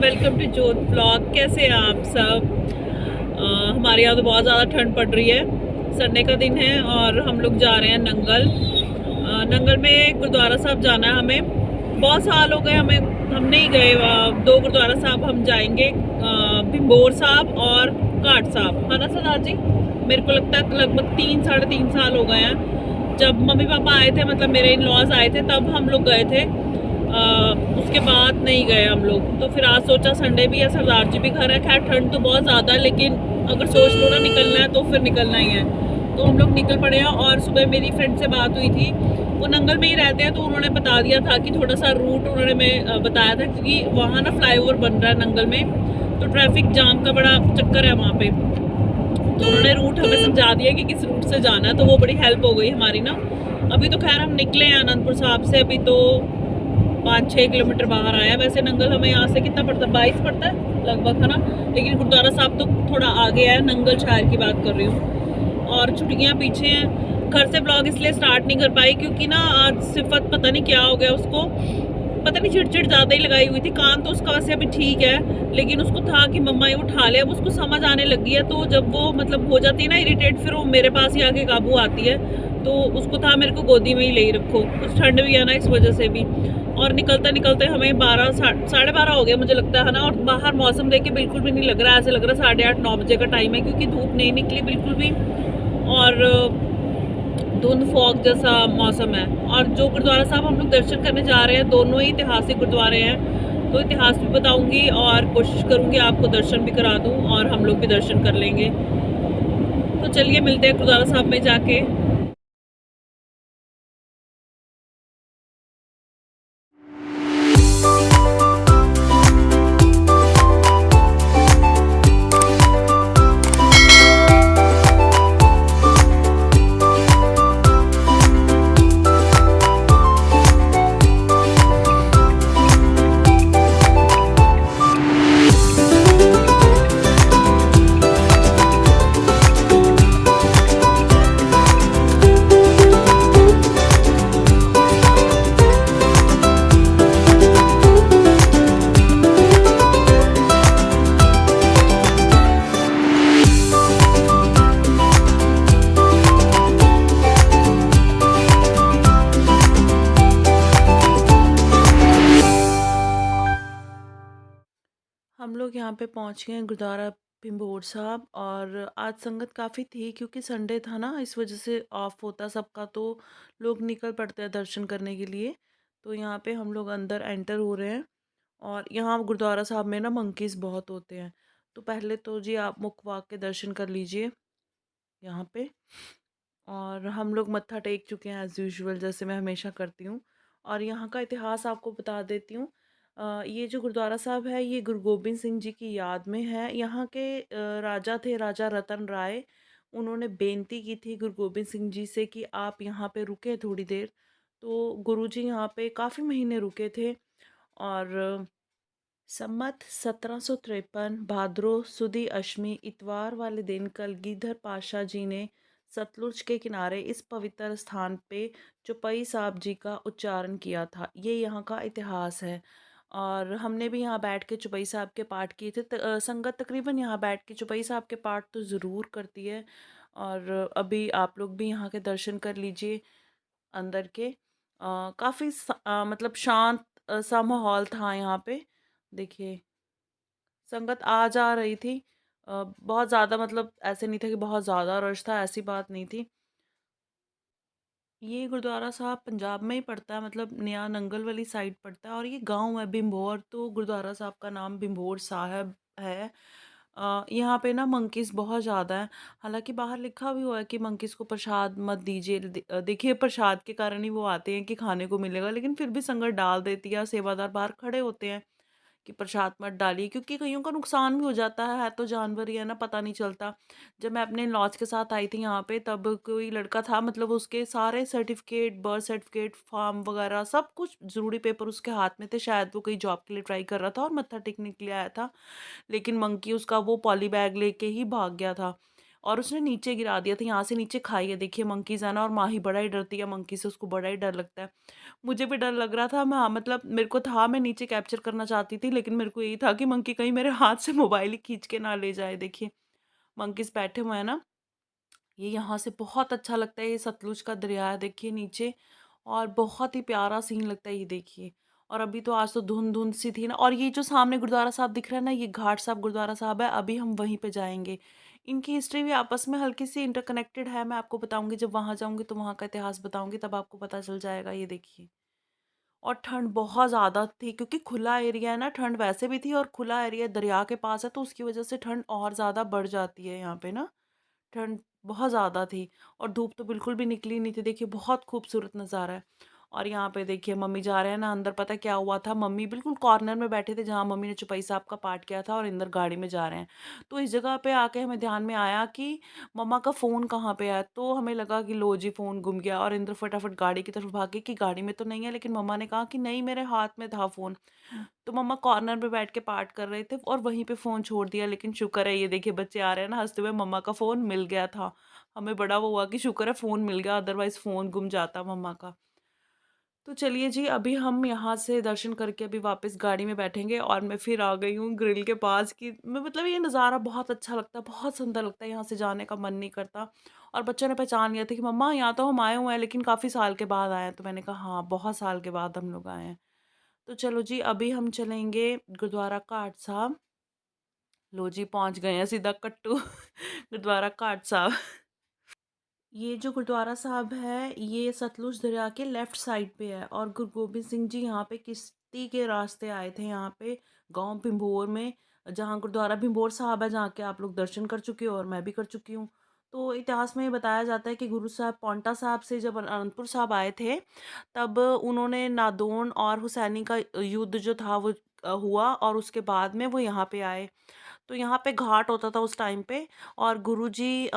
Welcome to जोत blog. कैसे हैं आप सब? हमारे यहाँ तो बहुत ज़्यादा ठंड पड़ रही है। संडे का दिन है और हम लोग जा रहे हैं नंगल। नंगल में गुरुद्वारा साहब जाना है हमें। बहुत साल हो गए हम नहीं गए। दो गुरुद्वारा साहब हम जाएंगे, भिंबोर साहब और घाट साहब, है ना सरदार जी? मेरे को लगता है लगभग 3 साढ़े 3 साल हो गए हैं। जब मम्मी पापा आए थे, मतलब मेरे इन लॉज आए थे, तब हम लोग गए थे। उसके बाद नहीं गए हम लोग। तो फिर आज सोचा संडे भी है, सरदार जी भी घर है। खैर ठंड तो बहुत ज़्यादा है, लेकिन अगर सोच लो ना निकलना है तो फिर निकलना ही है। तो हम लोग निकल पड़े हैं। और सुबह मेरी फ्रेंड से बात हुई थी, वो नंगल में ही रहते हैं, तो उन्होंने बता दिया था कि थोड़ा सा रूट उन्होंने मैं बताया था, क्योंकि वहाँ ना फ्लाईओवर बन रहा है नंगल में, तो ट्रैफिक जाम का बड़ा चक्कर है वहाँ पे। तो उन्होंने रूट हमें समझा दिया कि किस रूट से जाना है, तो वो बड़ी हेल्प हो गई हमारी ना। अभी तो खैर हम निकले हैं आनंदपुर साहब से। अभी तो 5-6 किलोमीटर बाहर आया। वैसे नंगल हमें यहाँ से कितना पड़ता है? 22 पड़ता है लगभग, है ना? लेकिन गुरुद्वारा साहब तो थोड़ा आगे है। नंगल शहर की बात कर रही हूँ। और छुट्टियाँ पीछे हैं। घर से ब्लॉग इसलिए स्टार्ट नहीं कर पाई क्योंकि ना आज सिफत पता नहीं क्या हो गया उसको, पता नहीं चिड़चिड़ ज़्यादा ही लगाई हुई थी। कान तो उसका वैसे अभी ठीक है, लेकिन उसको था कि मम्मा ये उठा ले। अब उसको समझ आने लगी है, तो जब वो मतलब हो जाती है ना इरिटेट, फिर वो मेरे पास ही आके काबू आती है। तो उसको था मेरे को गोदी में ही ले ही रखो। कुछ ठंड भी है ना, इस वजह से भी। और निकलते निकलते हमें 12 साढ़े 12 हो गए मुझे लगता है ना। और बाहर मौसम देख के बिल्कुल भी नहीं लग रहा है, ऐसे लग रहा है 8:30-9 बजे का टाइम है, क्योंकि धूप नहीं निकली बिल्कुल भी। और धुंध फॉग जैसा मौसम है। और जो गुरुद्वारा साहब हम लोग दर्शन करने जा रहे हैं, दोनों ही ऐतिहासिक गुरुद्वारे हैं, तो इतिहास भी बताऊंगी और कोशिश करूंगी आपको दर्शन भी करा दूं और हम लोग भी दर्शन कर लेंगे। तो चलिए मिलते हैं गुरुद्वारा साहब में जाके। हम लोग यहाँ पे पहुँच गए हैं गुरुद्वारा भिंबोर साहब। और आज संगत काफ़ी थी क्योंकि संडे था ना, इस वजह से ऑफ होता सबका, तो लोग निकल पड़ते हैं दर्शन करने के लिए। तो यहाँ पे हम लोग अंदर एंटर हो रहे हैं। और यहाँ गुरुद्वारा साहब में ना मंकीज़ बहुत होते हैं। तो पहले तो जी आप मुखवाक के दर्शन कर लीजिए यहाँ पे। और हम लोग मत्था टेक चुके हैं एज़ यूजुअल, जैसे मैं हमेशा करती हूँ। और यहाँ का इतिहास आपको बता देती हूँ। ये जो गुरुद्वारा साहब है, ये गुरु गोबिंद सिंह जी की याद में है। यहाँ के राजा थे, राजा रतन राय। उन्होंने बेनती की थी गुरु गोबिंद सिंह जी से कि आप यहाँ पे रुके थोड़ी देर। तो गुरुजी यहाँ पे काफ़ी महीने रुके थे। और सम्मत 1753 भाद्रो सुदी अष्टमी इतवार वाले दिन कलगीधर पाशा जी ने सतलुज के किनारे इस पवित्र स्थान पे चौपाई साहब जी का उच्चारण किया था। ये यहाँ का इतिहास है। और हमने भी यहाँ बैठ के चौपाई साहब के पाठ किए थे। संगत तकरीबन यहाँ बैठ के चौपाई साहब के पाठ तो ज़रूर करती है। और अभी आप लोग भी यहाँ के दर्शन कर लीजिए अंदर के। काफ़ी मतलब शांत सा माहौल था यहाँ पे। देखिए संगत आ जा रही थी। बहुत ज़्यादा मतलब ऐसे नहीं था कि बहुत ज़्यादा रश था, ऐसी बात नहीं थी। ये गुरुद्वारा साहब पंजाब में ही पड़ता है, मतलब नया नंगल वाली साइड पड़ता है। और ये गांव है भिंभोर, तो गुरुद्वारा साहब का नाम भिंभोर साहब है। यहाँ पे ना मंकीज़ बहुत ज़्यादा है। हालांकि बाहर लिखा भी हुआ है कि मंकीज़ को प्रसाद मत दीजिए। देखिए प्रसाद के कारण ही वो आते हैं कि खाने को मिलेगा, लेकिन फिर भी संगत डाल देती है। सेवादार बाहर खड़े होते हैं कि प्रसाद मत डालिए, क्योंकि कईयों का नुकसान भी हो जाता है तो जानवर ही है ना, पता नहीं चलता। जब मैं अपने लॉज के साथ आई थी यहाँ पे, तब कोई लड़का था, मतलब उसके सारे सर्टिफिकेट, बर्थ सर्टिफिकेट, फॉर्म वगैरह सब कुछ ज़रूरी पेपर उसके हाथ में थे। शायद वो कहीं जॉब के लिए ट्राई कर रहा था और मत्था टेकने के लिए आया था, लेकिन मंकी उसका वो पॉली बैग लेके ही भाग गया था। और उसने नीचे गिरा दिया था, यहाँ से नीचे खाई है। देखिए मंकीज़ है ना, और माही बड़ा ही डरती है मंकी से, उसको बड़ा ही डर लगता है। मुझे भी डर लग रहा था, मैं हाँ, मतलब मेरे को था मैं नीचे कैप्चर करना चाहती थी, लेकिन मेरे को यही था कि मंकी कहीं मेरे हाथ से मोबाइल ही खींच के ना ले जाए। देखिए मंकीज़ बैठे हुए हैं ना, ये यहाँ से बहुत अच्छा लगता है, ये सतलुज का दरिया है देखिए नीचे, और बहुत ही प्यारा सीन लगता है ये देखिए। और अभी तो आज तो धुंध-धुंध सी थी ना, और ये जो सामने गुरुद्वारा साहब दिख रहा है ना, ये घाट साहब गुरुद्वारा साहब है, अभी हम वहीं पे जाएँगे। इनकी हिस्ट्री भी आपस में हल्की-सी इंटरकनेक्टेड है, मैं आपको बताऊँगी जब वहाँ जाऊँगी तो वहाँ का इतिहास बताऊँगी, तब आपको पता चल जाएगा, ये देखिए। और ठंड बहुत ज़्यादा थी क्योंकि खुला एरिया है ना, ठंड वैसे भी थी और खुला एरिया दरिया के पास है, तो उसकी वजह से ठंड और ज़्यादा बढ़ जाती है यहाँ पे ना। ठंड बहुत ज़्यादा थी और धूप तो बिल्कुल भी निकली नहीं थी। देखिए बहुत खूबसूरत नज़ारा है। और यहाँ पे देखिए मम्मी जा रहे हैं ना अंदर, पता है क्या हुआ था? मम्मी बिल्कुल कॉर्नर में बैठे थे जहाँ मम्मी ने चौपाई साहब का पाठ किया था, और अंदर गाड़ी में जा रहे हैं। तो इस जगह पे आके हमें ध्यान में आया कि मम्मा का फ़ोन कहाँ पे है? तो हमें लगा कि लो जी फ़ोन गुम गया, और इंद्र फटाफट गाड़ी की तरफ भागे कि गाड़ी में तो नहीं है, लेकिन मम्मा ने कहा कि नहीं, मेरे हाथ में था फ़ोन। तो मम्मा कॉर्नर पे बैठ के पाठ कर रहे थे और वहीं पे फ़ोन छोड़ दिया, लेकिन शुक्र है, ये देखिए बच्चे आ रहे हैं ना हँसते हुए, मम्मा का फ़ोन मिल गया था। हमें बड़ा वो हुआ कि शुक्र है फ़ोन मिल गया, अदरवाइज़ फ़ोन गुम जाता मम्मा का। तो चलिए जी, अभी हम यहाँ से दर्शन करके अभी वापस गाड़ी में बैठेंगे, और मैं फिर आ गई हूँ ग्रिल के पास कि मैं, मतलब ये नज़ारा बहुत अच्छा लगता है, बहुत सुंदर लगता है, यहाँ से जाने का मन नहीं करता। और बच्चों ने पहचान लिया था कि मम्मा यहाँ तो हम आए हुए हैं, लेकिन काफ़ी साल के बाद आए हैं। तो मैंने कहा हाँ, बहुत साल के बाद हम लोग आए हैं। तो चलो जी, अभी हम चलेंगे गुरुद्वारा घाट साहब। लो जी, पहुँच गए हैं सीधा कट्टू गुरुद्वारा घाट साहब। ये जो गुरुद्वारा साहब है, ये सतलुज दरिया के लेफ्ट साइड पे है, और गुरु गोबिंद सिंह जी यहाँ पे किश्ती के रास्ते आए थे, यहाँ पे गांव भिंभोर में, जहाँ गुरुद्वारा भिंभोर साहब है, जहाँ के आप लोग दर्शन कर चुके हो और मैं भी कर चुकी हूँ। तो इतिहास में ये बताया जाता है कि गुरु साहब पांवटा साहब से जब अनंतपुर साहब आए थे, तब उन्होंने नादौन और हुसैनी का युद्ध जो था वो हुआ, और उसके बाद में वो यहाँ पे आए। तो यहाँ पे घाट होता था उस टाइम पे, और गुरुजी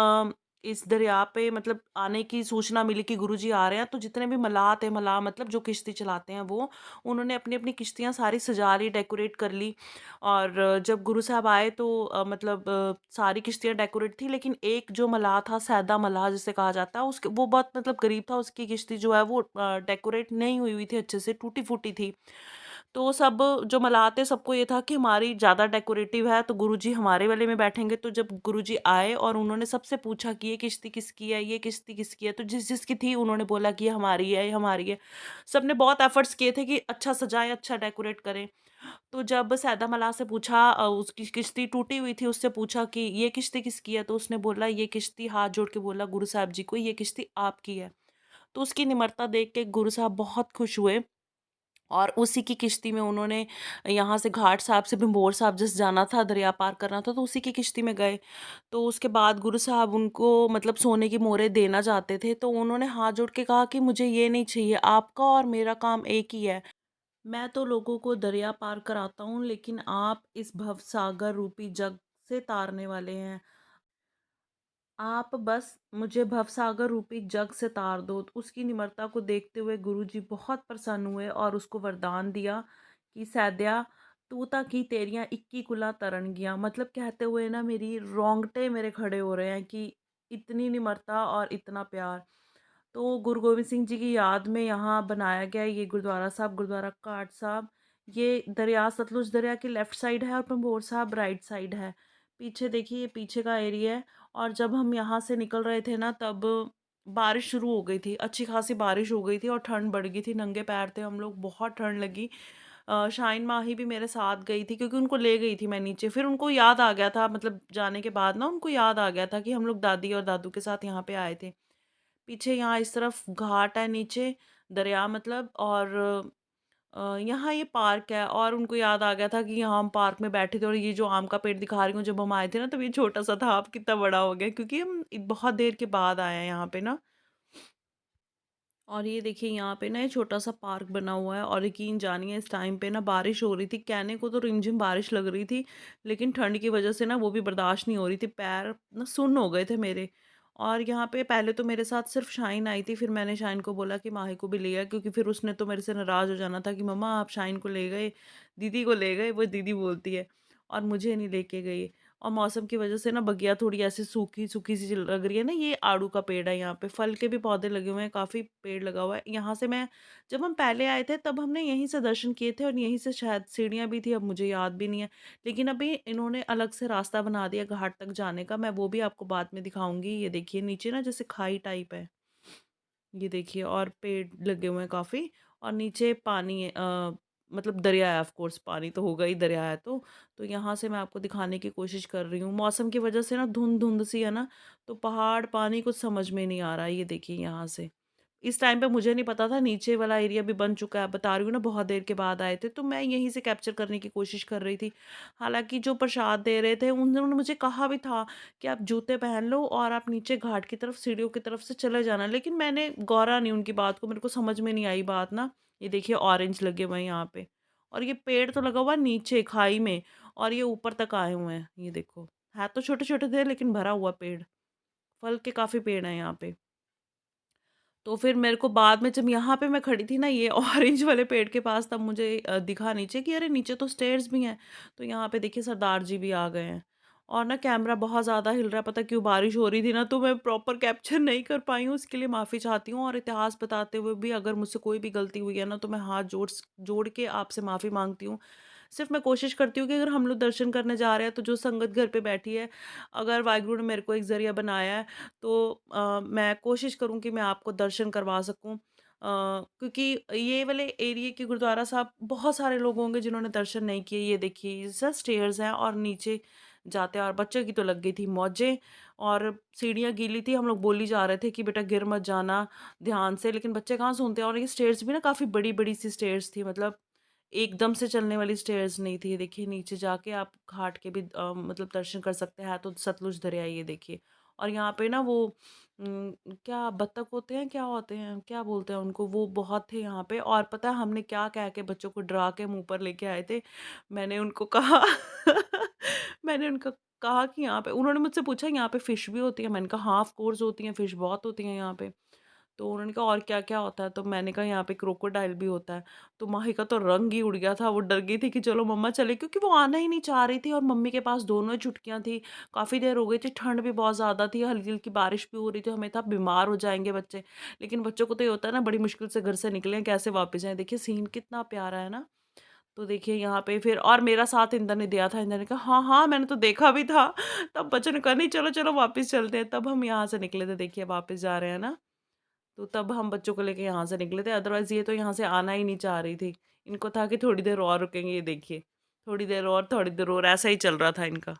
इस दरिया पे, मतलब आने की सूचना मिली कि गुरुजी आ रहे हैं, तो जितने भी मल्लाह थे, मल्लाह मतलब जो किश्ती चलाते हैं वो, उन्होंने अपनी-अपनी किश्तियाँ सारी सजा ली, डेकोरेट कर ली। और जब गुरु साहब आए तो मतलब सारी किश्तियाँ डेकोरेट थी, लेकिन एक जो मल्लाह था, सैदा मल्लाह जिसे कहा जाता है, उसके वो बहुत मतलब गरीब था, उसकी किश्ती जो है वो डेकोरेट नहीं हुई हुई थी अच्छे से, टूटी-फूटी थी। तो सब जो मल्लाह थे, सबको ये था कि हमारी ज़्यादा डेकोरेटिव है, तो गुरुजी हमारे वाले में बैठेंगे। तो जब गुरुजी आए और उन्होंने सबसे पूछा कि ये किश्ती किसकी है, ये किश्ती किसकी है, तो जिस-जिसकी थी उन्होंने बोला कि ये हमारी है, ये हमारी है। सबने बहुत एफर्ट्स किए थे कि अच्छा सजाएँ, अच्छा डेकोरेट करें। तो जब सैदा मल्लाह से पूछा, उसकी किश्ती टूटी हुई थी, उससे पूछा कि ये किश्ती किसकी है, तो उसने बोला ये किश्ती, हाथ जोड़ के बोला गुरु साहब जी को, ये किश्ती आपकी है। तो उसकी निमरता देख के गुरु साहब बहुत खुश हुए, और उसी की किश्ती में उन्होंने, यहाँ से घाट साहब से भंभोर साहब जिस जाना था, दरिया पार करना था, तो उसी की किश्ती में गए। तो उसके बाद गुरु साहब उनको मतलब सोने की मोहरें देना चाहते थे, तो उन्होंने हाथ जोड़ के कहा कि मुझे ये नहीं चाहिए, आपका और मेरा काम एक ही है। मैं तो लोगों को दरिया पार कराता हूँ, लेकिन आप इस भवसागर रूपी जग से तारने वाले हैं। आप बस मुझे भवसागर रूपी जग से तार दो। तो उसकी निमरता को देखते हुए गुरुजी बहुत प्रसन्न हुए और उसको वरदान दिया कि सैद्या, तू ताकि तेरियां 21 कुला तरन गिया। मतलब कहते हुए ना मेरी रोंगटे मेरे खड़े हो रहे हैं कि इतनी निमरता और इतना प्यार। तो गुरु गोबिंद सिंह जी की याद में यहाँ बनाया गया ये गुरुद्वारा साहब, गुरुद्वारा घाट साहब। ये दरिया, सतलुज दरिया की लेफ़्ट साइड है और पंभोर साहब राइट साइड है। पीछे देखिए, ये पीछे का एरिया है। और जब हम यहाँ से निकल रहे थे ना, तब बारिश शुरू हो गई थी, अच्छी खासी बारिश हो गई थी और ठंड बढ़ गई थी, नंगे पैर थे हम लोग, बहुत ठंड लगी। शाहीन माही भी मेरे साथ गई थी क्योंकि उनको ले गई थी मैं नीचे। फिर उनको याद आ गया था, मतलब जाने के बाद ना उनको याद आ गया था कि हम लोग दादी और दादू के साथ यहाँ पे आए थे। पीछे यहाँ इस तरफ घाट है, नीचे दरिया मतलब, और यहाँ ये पार्क है, और उनको याद आ गया था कि यहाँ हम पार्क में बैठे थे, और ये जो आम का पेड़ दिखा रही हूँ, जब हम आए थे ना तब ये छोटा सा था, अब कितना बड़ा हो गया क्योंकि हम बहुत देर के बाद आए हैं यहाँ पे ना। और ये देखिए यहाँ पे ना ये छोटा सा पार्क बना हुआ है, और यकीन जानिए इस टाइम पे ना बारिश हो रही थी, कहने को तो रिमझिम बारिश लग रही थी, लेकिन ठंड की वजह से ना वो भी बर्दाश्त नहीं हो रही थी, पैर ना सुन्न हो गए थे मेरे। और यहाँ पे पहले तो मेरे साथ सिर्फ शाइन आई थी, फिर मैंने शाइन को बोला कि माही को भी ले आया, क्योंकि फिर उसने तो मेरे से नाराज़ हो जाना था कि मम्मा आप शाइन को ले गए, दीदी को ले गए, वो दीदी बोलती है, और मुझे नहीं लेके गई। और मौसम की वजह से ना बगिया थोड़ी ऐसे सूखी-सूखी सी लग रही है ना, ये आड़ू का पेड़ है यहाँ पे, फल के भी पौधे लगे हुए हैं, काफ़ी पेड़ लगा हुआ है। यहाँ से मैं जब हम पहले आए थे तब हमने यहीं से दर्शन किए थे और यहीं से शायद सीढ़ियाँ भी थी, अब मुझे याद भी नहीं है। लेकिन अभी इन्होंने अलग से रास्ता बना दिया घाट तक जाने का, मैं वो भी आपको बाद में दिखाऊँगी। ये देखिए नीचे ना जैसे खाई टाइप है। ये देखिए और पेड़ लगे हुए हैं काफ़ी और नीचे पानी है, मतलब दरिया है, ऑफ कोर्स पानी तो होगा ही, दरिया है तो। तो यहाँ से मैं आपको दिखाने की कोशिश कर रही हूँ। मौसम की वजह से ना धुंध-धुंध सी है ना, तो पहाड़, पानी कुछ समझ में नहीं आ रहा है। ये देखिए यहाँ से। इस टाइम पे मुझे नहीं पता था नीचे वाला एरिया भी बन चुका है। बता रही हूँ ना बहुत देर के बाद आए थे, तो मैं यहीं से कैप्चर करने की कोशिश कर रही थी। हालाँकि जो प्रसाद दे रहे थे उन्होंने मुझे कहा भी था कि आप जूते पहन लो और आप नीचे घाट की तरफ, सीढ़ियों की तरफ से चले जाना। लेकिन मैंने गौरा नहीं उनकी बात को, मेरे को समझ में नहीं आई बात ना। ये देखिए ऑरेंज लगे हुए हैं यहाँ पे और ये पेड़ तो लगा हुआ है नीचे खाई में और ये ऊपर तक आए हुए हैं। ये देखो, है तो छोटे-छोटे थे लेकिन भरा हुआ पेड़। फल के काफ़ी पेड़ हैं यहाँ पे। तो फिर मेरे को बाद में जब यहाँ पे मैं खड़ी थी ना ये ऑरेंज वाले पेड़ के पास, तब मुझे दिखा नीचे कि अरे नीचे तो स्टेयर्स भी हैं। तो यहाँ पे देखिए सरदार जी भी आ गए हैं और ना कैमरा बहुत ज़्यादा हिल रहा है, पता क्यों, बारिश हो रही थी ना, तो मैं प्रॉपर कैप्चर नहीं कर पाई हूँ, इसके लिए माफ़ी चाहती हूँ। और इतिहास बताते हुए भी अगर मुझसे कोई भी गलती हुई है ना, तो मैं हाथ जोड़ के आपसे माफ़ी माँगती हूँ। सिर्फ़ मैं कोशिश करती हूँ कि अगर हम लोग दर्शन करने जा रहे हैं तो जो संगत घर पे बैठी है, अगर वाहिगुरु ने मेरे को एक ज़रिया बनाया है तो मैं कोशिश करूँ कि मैं आपको दर्शन करवा सकूँ। क्योंकि ये वाले एरिया के गुरुद्वारा साहब बहुत सारे लोग होंगे जिन्होंने दर्शन नहीं किए। ये देखिए ये सब स्टेयर्स हैं और नीचे जाते हैं और बच्चे की तो लग गई थी मौजें और सीढ़ियाँ गीली थी। हम लोग बोल ही जा रहे थे कि बेटा गिर मत जाना ध्यान से, लेकिन बच्चे कहाँ सुनते हैं। और ये स्टेयर्स भी ना काफ़ी बड़ी-बड़ी सी स्टेयर्स थी, मतलब एकदम से चलने वाली स्टेयर्स नहीं थी। ये देखिए नीचे जाके आप घाट के भी मतलब दर्शन कर सकते हैं, तो सतलुज दरिया है ये देखिए। और यहाँ पे ना वो क्या बत्तख होते हैं, क्या होते हैं, क्या बोलते हैं उनको, वो बहुत थे यहाँ पे। और पता है हमने क्या कह के बच्चों को डरा के मुँह पर लेके आए थे। मैंने उनको कहा मैंने उनको कहा कि यहाँ पे, उन्होंने मुझसे पूछा यहाँ पे फिश भी होती है? मैंने कहा हाँ, ऑफ कोर्स होती हैं, फिश बहुत होती हैं यहाँ पे। तो उन्होंने कहा और क्या-क्या होता है? तो मैंने कहा यहाँ पे क्रोकोडाइल भी होता है। तो माही का तो रंग ही उड़ गया था, वो डर गई थी कि चलो मम्मा चले, क्योंकि वो आना ही नहीं चाह रही थी और मम्मी के पास दोनों ही छुटकियाँ थी। काफ़ी देर हो गई थी, ठंड भी बहुत ज़्यादा थी, हल्की-हल्की बारिश भी हो रही थी, हमें था बीमार हो जाएँगे बच्चे। लेकिन बच्चों को तो ये होता है ना, बड़ी मुश्किल से घर से निकले हैं, कैसे वापस जाएँ? देखिए सीन कितना प्यारा है ना? तो देखिए यहाँ पे फिर और मेरा साथ इंदर ने दिया था। इंदर ने कहा हाँ, हाँ, मैंने तो देखा भी था। तब बच्चों ने कहा नहीं चलो-चलो वापस चलते हैं, तब हम यहाँ से निकले थे। देखिए वापस जा रहे हैं ना? तो तब हम बच्चों को लेके यहाँ से निकले थे, अदरवाइज़ ये तो यहाँ से आना ही नहीं चाह रही थी। इनको था कि थोड़ी देर और रुकेंगे, ये देखिए। थोड़ी देर और, ऐसा ही चल रहा था इनका।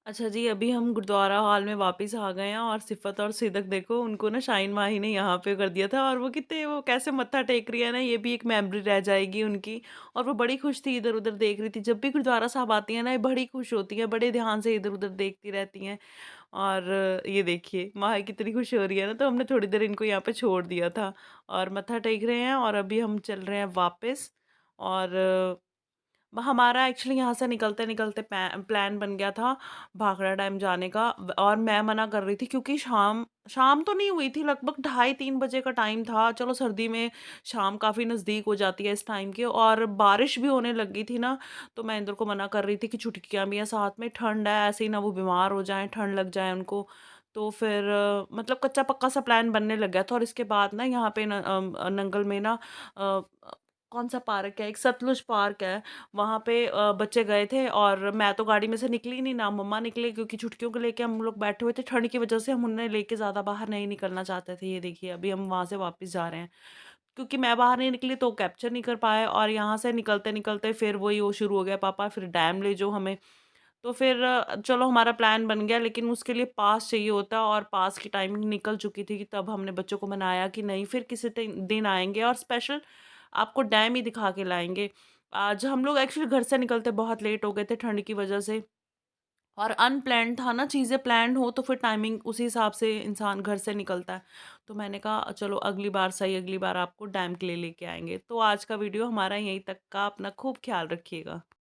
अच्छा जी, अभी हम गुरुद्वारा हॉल में वापस आ गए हैं और सिफ़त और सिदक देखो, उनको ना शाहीन माही ने यहाँ पे कर दिया था और वो कैसे मत्था टेक रही है ना, ये भी एक मेमोरी रह जाएगी उनकी। और वो बड़ी खुश थी, इधर-उधर देख रही थी। जब भी गुरुद्वारा साहब आती हैं ना, ये बड़ी खुश होती हैं, बड़े ध्यान से इधर-उधर देखती रहती हैं। और ये देखिए माही कितनी खुश हो रही है ना, तो हमने थोड़ी देर इनको यहाँ पे छोड़ दिया था और मत्था टेक रहे हैं और अभी हम चल रहे हैं वापस। और हमारा एक्चुअली यहाँ से निकलते-निकलते प्लान बन गया था भाखड़ा डैम जाने का, और मैं मना कर रही थी क्योंकि शाम शाम तो नहीं हुई थी, लगभग ढाई 3 बजे का टाइम था। चलो सर्दी में शाम काफ़ी नज़दीक हो जाती है इस टाइम के, और बारिश भी होने लग गई थी ना, तो मैं इंदर को मना कर रही थी कि छुटकियाँ भी हैं साथ में, ठंड है, ऐसे ही ना वो बीमार हो जाएँ, ठंड लग जाए उनको। तो फिर मतलब कच्चा-पक्का सा प्लान बनने लग गया था। और इसके बाद ना यहाँ पे नंगल में ना अ, कौन-सा पार्क है, एक सतलुज पार्क है, वहाँ पे बच्चे गए थे और मैं तो गाड़ी में से निकली नहीं, ना मम्मा निकले, क्योंकि छुटकियों को लेके हम लोग बैठे हुए थे। ठंड की वजह से हम उन्हें लेके ज़्यादा बाहर नहीं निकलना चाहते थे। ये देखिए अभी हम वहाँ से वापस जा रहे हैं। क्योंकि मैं बाहर नहीं निकली तो कैप्चर नहीं कर पाए, और यहाँ से निकलते-निकलते फिर वही वो शुरू हो गया, पापा फिर डैम ले जाओ हमें। तो फिर चलो हमारा प्लान बन गया, लेकिन उसके लिए पास चाहिए होता, और पास की टाइमिंग निकल चुकी थी। तब हमने बच्चों को मनाया कि नहीं, फिर किसी दिन आएँगे और स्पेशल आपको डैम ही दिखा के लाएँगे। आज हम लोग एक्चुअली घर से निकलते बहुत लेट हो गए थे ठंड की वजह से, और अनप्लैन्ड था ना, चीज़ें प्लान्ड हो तो फिर टाइमिंग उसी हिसाब से इंसान घर से निकलता है। तो मैंने कहा चलो अगली बार सही, अगली बार आपको डैम के लिए लेके आएँगे। तो आज का वीडियो हमारा यहीं तक का, अपना खूब ख़्याल रखिएगा।